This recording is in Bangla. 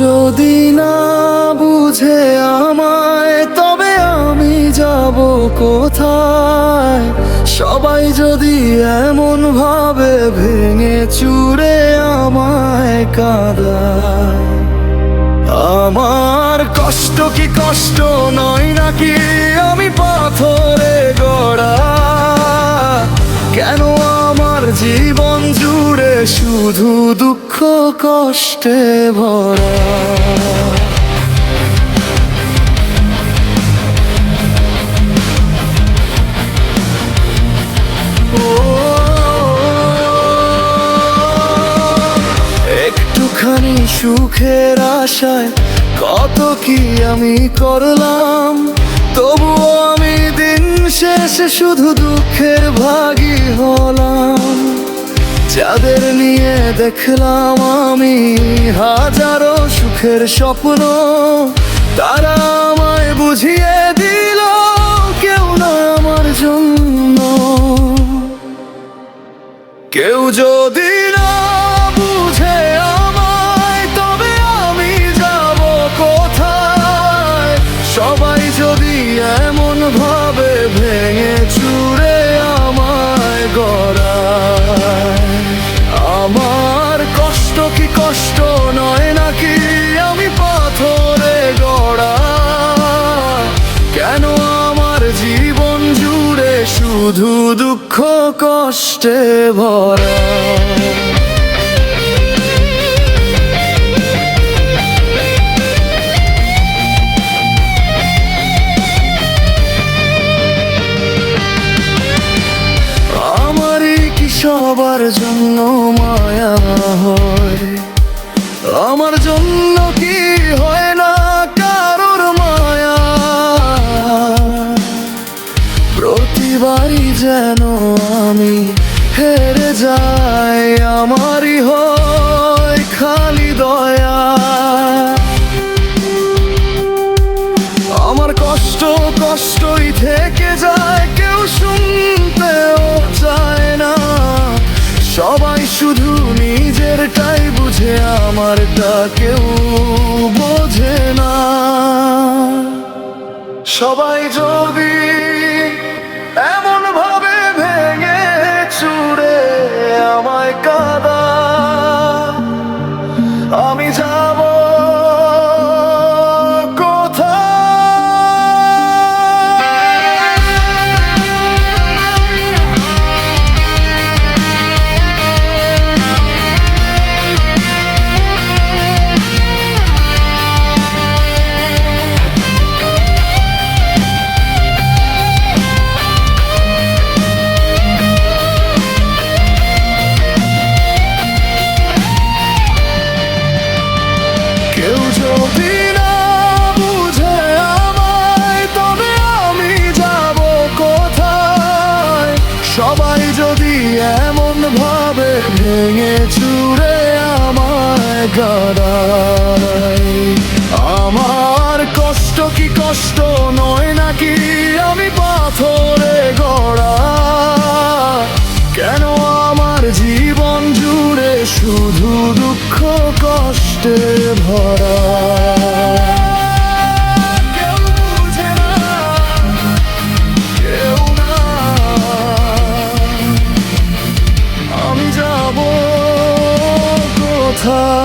যদি না বুঝে আমায় তবে আমি যাব কোথায়? সবাই যদি এমন ভাবে ভেঙে চুরে আমায় কাঁদায়। আমার কষ্ট কি কষ্ট নয় নাকি? আমি পাথরে গড়া। কেন আমার জীবন জুড়ে শুধু দুঃখ কষ্টে ভরা? একটুখানি সুখের আশায় কত কি আমি করলাম, তবুও আমি দিন শেষে শুধু দুঃখের ভাগী হলাম। যাদের নিয়ে দেখলাম আমি হাজারো সুখের স্বপ্ন, তারা আমায় বুঝিয়ে দিল কেউ না আমার জন্য। কেউ যদি না বুঝে আমায় তবে আমি যাব কোথায়? সবাই যদি এমন ভাবে ভেঙে চুরে আমায় গড়ায়। আমার কষ্ট কি কষ্ট নয় নাকি? আমি পাথরে গড়া। কেন আমার জীবন জুড়ে শুধু দুঃখ কষ্টে ভরা? সবার জন্য মায়া হয়, আমার জন্য কি হয় না কারোর মায়া? প্রতিবারই যেন আমি হেরে যাই, আমারই হয় খালি দয়া। আমার কষ্ট কষ্টই থেকে যায়, কেউ শুনতেও চায় না। সবাই শুধু নিজেরটাই বুঝে, আমারটা কেউ বোঝে না। সবাই যদি এমন ভাবে ভেঙে চুরে আমায় কাঁদা, আমি যাব সবাই যদি এমন ভাবে ভেঙে চুরে আমায় গড়ায়। আমার কষ্ট কি কষ্ট নয় নাকি? আমি পাথরে গড়া। কেন আমার জীবন জুড়ে শুধু দুঃখ কষ্টে ভরা? আমি যাব কোথায়?